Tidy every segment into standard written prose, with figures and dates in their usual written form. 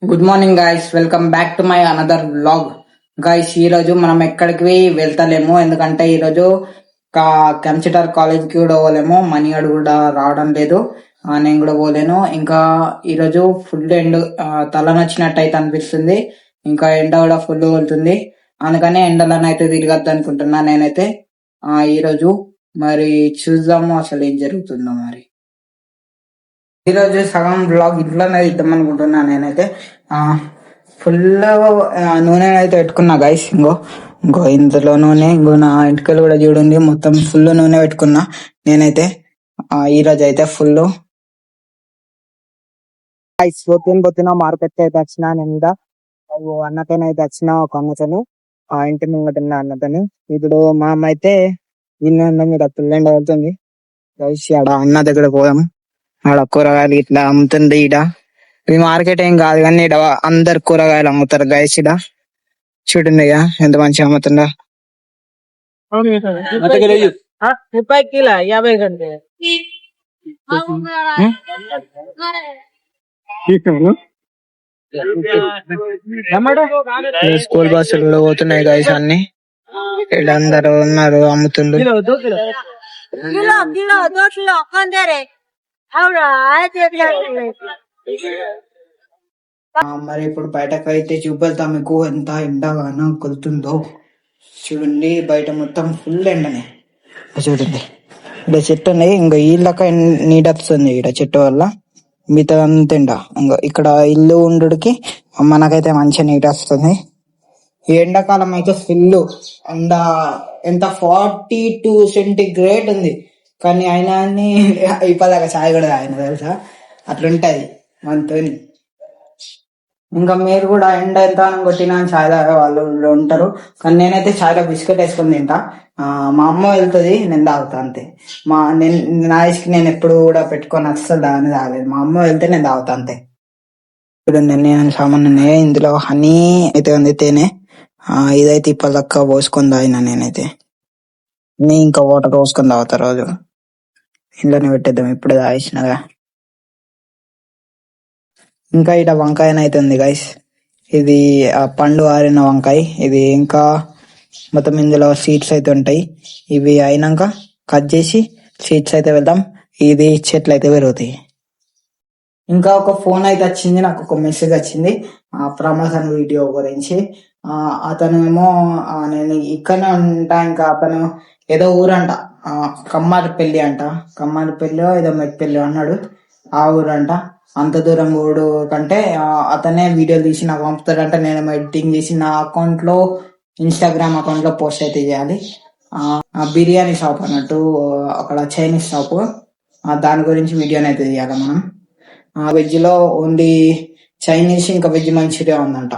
Good morning guys, welcome back to my another vlog. Guys, ఈ రోజు మనం ఎక్కడికి వెళ్తలేము, ఎందుకంటే ఈ రోజు కంప్యూటర్ కాలేజ్ కి కూడా పోలేము. మనీ అడు కూడా రావడం లేదు. నేను కూడా పోలేను. ఇంకా ఈ రోజు ఫుల్ ఎండ్, తలనొచ్చినట్టు అయితే అనిపిస్తుంది. ఇంకా ఎండ కూడా ఫుల్ వెళ్తుంది. అందుకని ఎండలోనైతే తిరగద్దు అనుకుంటున్నా నేనైతే. ఈ రోజు మరి చూద్దాము అసలు ఏం జరుగుతుందో. మరి ఈ రోజు సగం బ్లాగ్ ఇంట్లోనే ఇద్దాం అనుకుంటున్నా నేనైతే. ఫుల్ నూనె అయితే పెట్టుకున్నా గైస్. ఇంకో ఇంతలో నూనె, ఇంకో నా ఇంటికలు కూడా చూడండి, మొత్తం ఫుల్ నూనె పెట్టుకున్నా నేనైతే. ఈ రోజు అయితే ఫుల్ గైస్. పొద్దున మార్కెట్ అయితే వచ్చిన నేను కూడా. అన్నతోనే అయితే వచ్చిన, ఒక అన్నతోని ఇంటి ముంగట అన్నతోని. ఇప్పుడు మా అమ్మ అయితే ఇన్న మీద పిల్లండి వెళ్తుంది గైస్. ఆడ అన్న దగ్గర పోదాం. ఆడ కూరగాయలు ఇట్లా అమ్ముతుంది. ఇది మార్కెట్ ఏం కాదు కానీ ఈడ అందరు కూరగాయలు అమ్ముతారు గైస్. చూడండి ఎంత మంచిగా అమ్ముతుందా. 30 కిలో 50 గంటే స్కూల్ బస్సులు కూడా పోతున్నాయి గైస్. అన్ని వీళ్ళందరూ ఉన్నారు అమ్ముతుండ్రు. మరి ఇప్పుడు బయటకు అయితే చూపెళ్తా మీకు ఎంత ఎండగానో కొలుతుందో. చూడండి బయట మొత్తం ఫుల్ ఎండనే. చూడండి ఇక్కడ చెట్టు ఉన్నాయి, ఇంకా ఇళ్ళక నీడ వస్తుంది ఇక్కడ చెట్టు వల్ల. మిగతా అంత ఎండ. ఇంకా ఇక్కడ ఇల్లు ఉండుడికి మనకైతే మంచిగా నీడ వస్తుంది. ఈ ఎండాకాలం అయితే ఫుల్ ఎండ. ఎంత 42 సెంటిగ్రేడ్ ఉంది. కానీ అయినా ఇప్పటిదాకా చాయ్ కూడా ఆయన తెలుసా, అట్లుంటది మనతో. ఇంకా మీరు కూడా ఎండ ఎంత కొట్టినా చాయ్ తాగే వాళ్ళు ఉంటారు. కానీ నేనైతే చాయ్లో బిస్కెట్ వేసుకొని తింటా. మా అమ్మ వెళ్తుంది, నేను తాగుతా అంతే. నా ఇసుకి నేను ఎప్పుడు కూడా పెట్టుకొని అస్సలు తాగలేదు. మా అమ్మ వెళ్తే నేను తాగుతా అంతే. ఇప్పుడు నేను సామాన్ ఉన్నాయి, ఇందులో హనీ అయితే ఉంది, తేనె. ఇదైతే ఇప్పటిదాకా పోసుకొని తాగినా నేనైతే. ఇంకా వాటర్ పోసుకొని తాగుతా రోజు. ఇంట్లోనే పెట్టేద్దాం, ఇప్పుడే తాగేసినగా. ఇంకా ఇట వంకాయ అయితే ఉంది గైస్. ఇది పండు ఆరిన వంకాయ. ఇది ఇంకా మొత్తం ఇందులో సీడ్స్ అయితే ఉంటాయి. ఇవి అయినాక కట్ చేసి సీడ్స్ అయితే వెళ్దాం. ఇది చెట్లు అయితే పెరుగుతాయి. ఇంకా ఒక ఫోన్ అయితే వచ్చింది, నాకు ఒక మెసేజ్ వచ్చింది ప్రమోషన్ వీడియో గురించి. అతను ఏమో నేను ఇక్కడనే ఉంటా, ఇంకా అతను ఏదో ఊరంట, కమ్మారిపల్లి అంట. కమ్మారిపల్లి ఏదో మెట్పల్లి అన్నాడు, ఆ ఊరంట. అంత దూరం ఊడు కంటే అతనే వీడియోలు తీసి నాకు పంపుతాడంట. నేను ఎడిటింగ్ చేసి నా అకౌంట్ లో, ఇన్స్టాగ్రామ్ అకౌంట్ లో పోస్ట్ అయితే చేయాలి. బిర్యానీ షాప్ అన్నట్టు, అక్కడ చైనీస్ షాప్. దాని గురించి వీడియోని అయితే తీయాలి మనం. వెజ్ లో ఓన్లీ చైనీస్ ఇంకా వెజ్ మంచూరియా ఉందంట.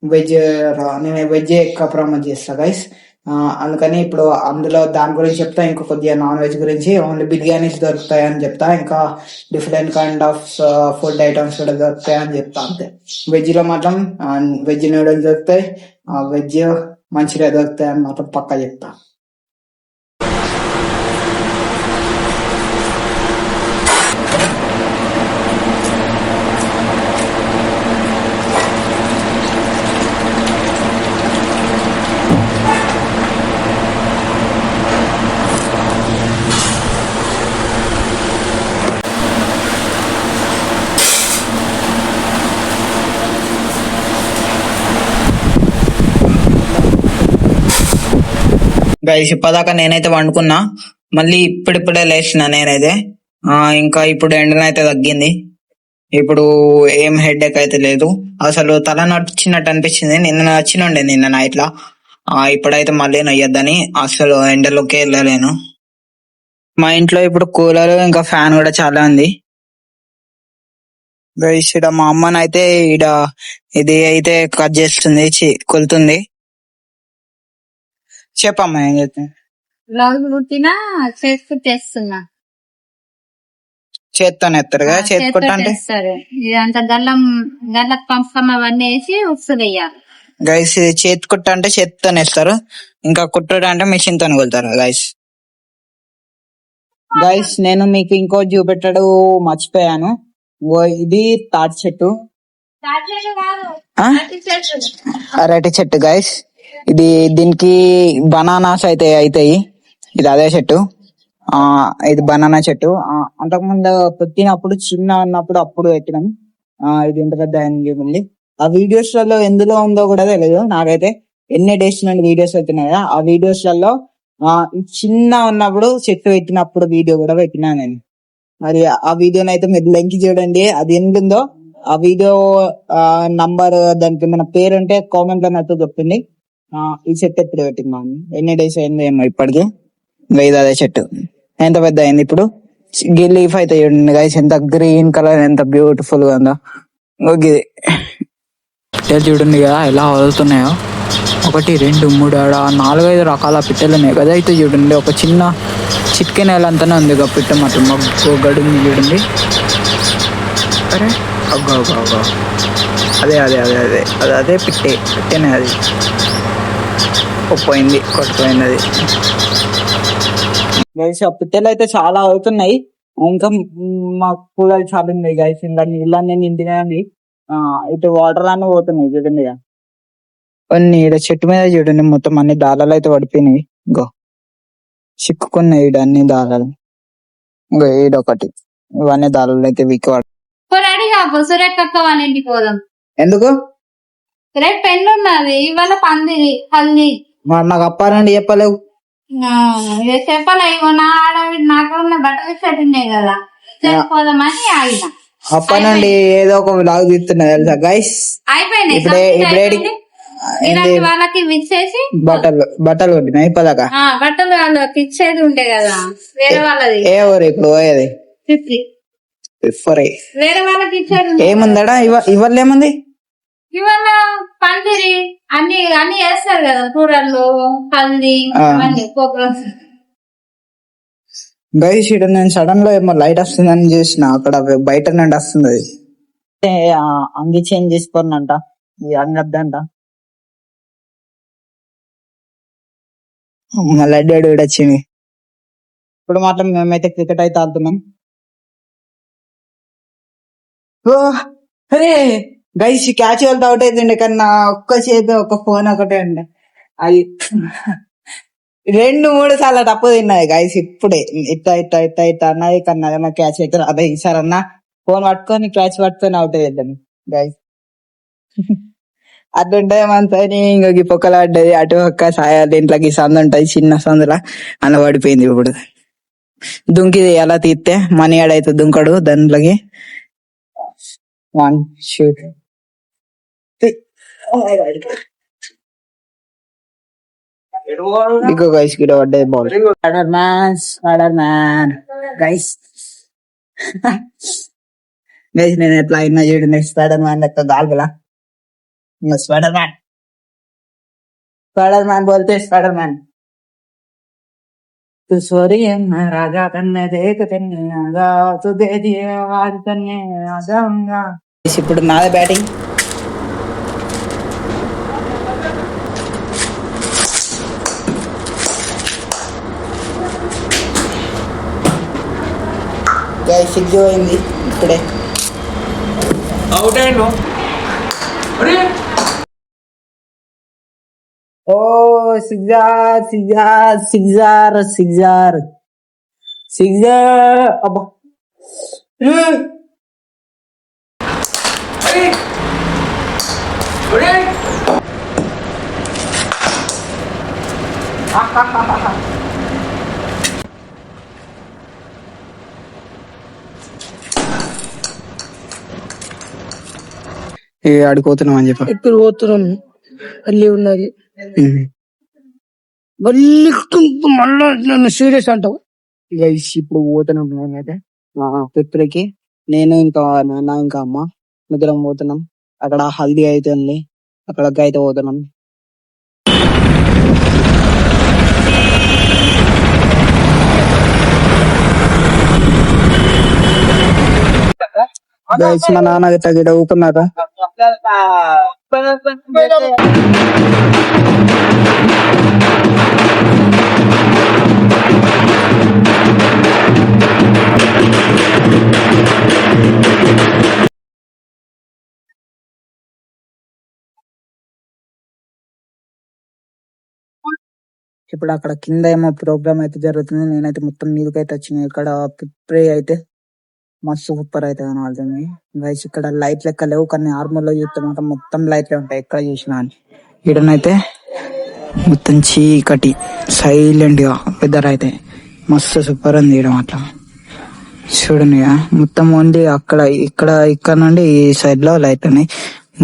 వెజ్ నేను వెజ్ ఎక్కువ ప్రమోట్ చేస్తా గైస్. అందుకని ఇప్పుడు అందులో దాని గురించి చెప్తా. ఇంకా కొద్దిగా నాన్ వెజ్ గురించి, ఓన్లీ బిర్యానీస్ దొరుకుతాయని చెప్తా. ఇంకా different kind of food items కూడా దొరుకుతాయని చెప్తా అంతే. వెజ్ లో మాత్రం వెజ్ నూడిల్స్ దొరుకుతాయి, వెజ్ మంచూరియా దొరుకుతాయి అని మాత్రం పక్కా చెప్తా. గైస్, ఇప్పటిదాకా నేనైతే వండుకున్నా, మళ్ళీ ఇప్పుడిప్పుడే లేచిన నేనైతే. ఇంకా ఇప్పుడు ఎండనైతే తగ్గింది. ఇప్పుడు ఏం హెడ్ ఎక్ అయితే లేదు. అసలు తల నచ్చినట్టు అనిపించింది. నిన్న నచ్చినుండే నిన్న నైట్ లా. ఇప్పుడైతే మళ్ళీ నొయ్యొద్దని అసలు ఎండలోకి వెళ్ళలేను. మా ఇంట్లో ఇప్పుడు కూలర్ ఇంకా ఫ్యాన్ కూడా చాలా ఉంది గైస్. ఇక్కడ మా అమ్మనైతే ఈడ ఇది అయితే కట్ చేస్తుంది, కొలుతుంది. చెప్పమ్మా ఏం చెప్తుంది. బ్లౌజ్ కుట్టినా చేస్తున్నా, చేత్తోనే ఎత్తారు కదా, చేతి కుట్టంటే ఇదంతా గల్లకు పంపకం అవన్నీ వేసి ఉప్సు వేయాలి గైస్. చేతి కుట్ట అంటే చేతితోనే వేస్తారు, ఇంకా కుట్టడం అంటే మిషన్ తోనే కొలుతారు గైస్. గైస్, నేను మీకు ఇంకో చూపెట్టడు మర్చిపోయాను. ఇది తాటి చెట్టు. ఆ? అరటి చెట్టు గైస్, ఇది దీనికి బనానాస్ అయితే అవుతాయి. ఇది అదే చెట్టు. ఇది బనానా చెట్టు. అంతకుముందు పెట్టినప్పుడు చిన్న ఉన్నప్పుడు అప్పుడు పెట్టినాం. ఇది ఇంత పెద్ద ఉంది. ఆ వీడియోస్ లలో ఎందులో ఉందో కూడా తెలియదు నాకైతే. ఎన్ని డేస్ నుండి వీడియోస్ పెట్టినా కదా, ఆ వీడియోస్ లలో చిన్న ఉన్నప్పుడు చెట్టు పెట్టినప్పుడు వీడియో కూడా పెట్టినా నేను. మరి ఆ వీడియోని అయితే మీరు లింక్ చూడండి. అది ఎందుందో ఆ వీడియో నంబర్, దానికి మన పేరు ఉంటే కామెంట్ లో నాతో చెప్పింది. ఈ చెట్టు ఎప్పుడు పెట్టిందాం, ఎన్ని డేస్ అయింది ఏమో ఇప్పటికి. ఇది అదే చెట్టు ఎంత పెద్ద అయింది ఇప్పుడు. లీఫ్ అయితే చూడండి గైస్, ఎంత గ్రీన్ కలర్, ఎంత బ్యూటిఫుల్ గా ఉందో. ఓకే, పిట్టలు చూడండి కదా ఎలా వదులుతున్నాయో. 1 2 3 4 5 రకాల పిట్టలు ఉన్నాయి కదా. అయితే చూడండి, ఒక చిన్న చిట్కె నేలంతానే ఉంది ఇక పిట్ట మాత్రం. గడు ఉంది చూడండి. అరే అగ్గో అగ్గో అగ్గో, అదే అదే అదే అదే అదే అదే పిట్టేనే అది. పోయింది, కొట్టుపోయింది అది. గైస్ ఆ పిట్టలు అయితే చాలా అవుతున్నాయి. ఇంకా మా కూలలు చాలా ఉన్నాయి గైస్. ఇంకా నీళ్ళన్నీ నిండినాయి. ఇటు వాటర్ అన్నీ పోతున్నాయి చూడండి. కొన్ని ఈడ చెట్టు మీద చూడండి, మొత్తం అన్ని దారాలు అయితే పడిపోయినాయి. ఇంకో చిక్కుకున్నాయి ఈడ అన్ని దారాలు. ఇంకో ఈడొకటి, ఇవన్నీ దారాలు అయితే వీక్ వాడు. వాళ్ళ ఇంటికి పోదాం. ఎందుకు? రేపు పెళ్ళి ఉన్నది, ఇవాళ పందిరి హల్దీ. మరి నాకు అప్పారండి చెప్పలేవు. చెప్పలే, నా ఆడవిడి నాకు బట్టలు పెట్టినాయి కదా, చేసుకోదామని ఆగిన. అప్ప నుండి ఏదో ఒక వ్లాగ్ తీస్తున్నా తెలుసా గైస్. అయిపోయింది వాళ్ళకి ఇచ్చేసి బట్టలు కొట్టినాయి ఇప్పదాకా. బట్టలు వాళ్ళకి ఇచ్చేది ఉండే కదా వేరే వాళ్ళది. ఏ ఊరు ఇప్పుడు పోయేది? వేరే వాళ్ళకి ఇచ్చేది ఏముందడా ఇవాళ? ఏముంది ఇవాళ? పందిరి అన్ని అన్ని వేస్తారు కదా, కూరలు, హల్దీ, ప్రోగ్రామ్స్. గైస్ ఇక్కడ నేను సడన్ లో ఏమో లైట్ వస్తుందని చూసిన, అక్కడ బయట నుండి వస్తుంది అది. అంగి చేంజ్ చేసుకోనంట, ఈ అంగద్దంట. మళ్ళీ అడ్డాడు వచ్చింది. ఇప్పుడు మాత్రం మేమైతే క్రికెట్ అయితే ఆడుతున్నాం. అరే గైస్, క్యాచ్ వాళ్ళతో అవుట్ అవుతుండే, కానీ నా ఒక్క చేతి ఒక ఫోన్ ఒకటే ఉండే. అది 2-3 సార్లు తప్పు తిన్నది గైస్. ఇప్పుడే ఇట్లా ఇట్లా ఇట్లా ఇట్లా అన్నది, కన్నా అదేమో క్యాచ్ అయితే అదే. ఈసారి అన్న ఫోన్ పట్టుకొని క్యాచ్ పట్టుకొని అవుట్ అయ్యేద్దాం గైస్. అట్లుంటది మన సైని. ఇంకొక పొక్కలు పడ్డది అటు ఒక్క సాయ, దీంట్లోకి సందు ఉంటది, చిన్న సందులా అలా పడిపోయింది. ఇప్పుడు దుంకి ఎలా తీస్తే మనీ ఆడైతే దుంకడు దాంట్లోకి. 1 షూట్. ఇగో గైస్ గిడ పడ్డది ball. Spider man guys. Guys నేను ఎట్లా అయినా చూడండి, స్పైడర్ మ్యాన్ లెక్క గాల్బలా. स्पाइडर मैन बोलते स्पाइडर मैन. तू सॉरी मैं राजा कन्ने देख तन्ने आगा तू दे दिए आवाज तन्ने आ जाऊंगा. ఇప్పుడు నాదే బ్యాటింగ్. గైస్ 6 అయింది ఇప్పుడే. అవుట్ అయ్యాను. ఓ సిక్సర్ అబ్బా. ఆడిపోతున్నాం అని చెప్పి ఇప్పుడు పోతున్నాం. అల్లి ఉన్నది మళ్ళీ నన్ను సీరియస్ అంటావు. ఇప్పుడు పోతున్నాం మేమైతే పిప్రికి. నేను ఇంకా నాన్న ఇంకా అమ్మ ముగ్గురం పోతున్నాం. అక్కడ హల్దీ అయితే ఉంది, అక్కడికి అయితే పోతున్నాం. మా నాన్న గిట్ట గిడ ఊకున్నారా. ఇప్పుడు అక్కడ కింద ఏమో ప్రోగ్రామ్ అయితే జరుగుతుంది. నేనైతే మొత్తం మీదకైతే వచ్చిన. ఇక్కడ ప్రే అయితే మస్తు సూపర్ అయితే కనబడుతుంది గైస్. ఇక్కడ లైట్ లెక్క లేవు, కానీ నార్మల్ లో చూస్తే మాత్రం మొత్తం లైట్లే ఉంటాయి ఎక్కడ చూసినా అని. ఈడనైతే మొత్తం చీకటి సైలెంట్ గా వెదర్ అయితే మస్తు సూపర్ ఉంది. ఈడ అట్లా చూడండి మొత్తం ఓన్లీ అక్కడ ఇక్కడ నుండి ఈ సైడ్ లో లైట్ ఉన్నాయి.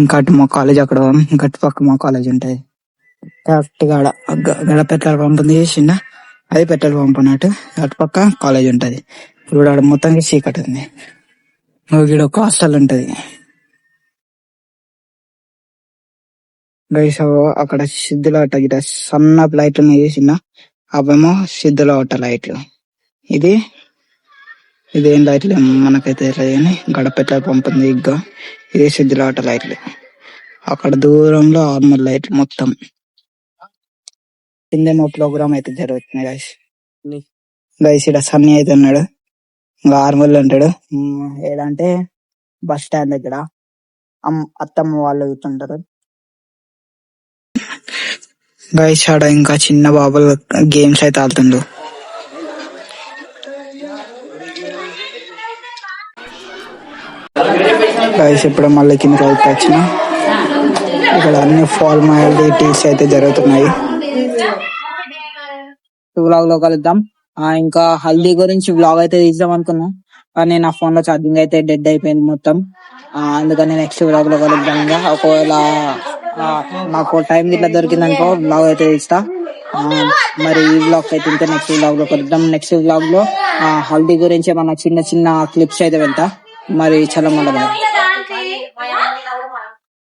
ఇంకా అటు మా కాలేజ్ అక్కడ, ఇంకా అటు పక్క మా కాలేజ్ ఉంటాయి. కరెక్ట్ గా గడ పెట్రోల్ పంప్ ఉంది చేసిండ, అది పెట్రోల్ పంప్ అన్నట్టు. అటు పక్క కాలేజ్ ఉంటది. ఇప్పుడు ఆడ మొత్తానికి చీకటి ఉంది. ఇక్కడ ఒక హాస్టల్ ఉంటది గైస్. అక్కడ సిద్ధుల ఆట గిట సన్న లైట్లు ఉన్నాయి చేసిండ, అవేమో సిద్ధుల ఆట లైట్లు. ఇదేం లైట్లు మనకైతే తెలియదు కానీ గడ పెట్రోల్ పంప్ ఉంది. ఇంకా ఇదే సిద్ధుల ఆట లైట్లు. అక్కడ దూరంలో నార్మల్ లైట్లు మొత్తం. కిందేమో ప్రోగ్రామ్ అయితే జరుగుతుంది గైస్. ఇక్కడ సన్నీ అయితే ఉన్నాడు, ఇంకా ఆర్మల్ ఉంటాడు. ఏదంటే బస్ స్టాండ్ దగ్గర అత్తమ్మ వాళ్ళు కూర్చుంటారు గైస్. ఆడ ఇంకా చిన్న బాబులు గేమ్స్ అయితే ఆడుతుండ్రు గైస్. ఇప్పుడు మళ్ళీ కిందకి అయితే వచ్చిన. ఇక్కడ అన్ని ఫార్మాలిటీస్ అయితే జరుగుతున్నాయి. వ్లాగ్ లో కలుద్దాం. ఇంకా హల్దీ గురించి వ్లాగ్ అయితే తీద్దాం అనుకున్నా, కానీ నా ఫోన్ లో ఛార్జింగ్ అయితే డెడ్ అయిపోయింది మొత్తం. అందుకని నెక్స్ట్ వ్లాగ్ లో కలుద్దాం. ఇంకా ఒకవేళ నాకు టైం ఇట్లా దొరికిందనుకో వ్లాగ్ అయితే తీస్తా. మరి ఈ వ్లాగ్ అయితే ఇంకా నెక్స్ట్ వ్లాగ్ లో కలుద్దాం. నెక్స్ట్ వ్లాగ్ లో హల్దీ గురించి ఏమన్నా చిన్న చిన్న క్లిప్స్ అయితే వెళ్తా. మరి చాలా మంది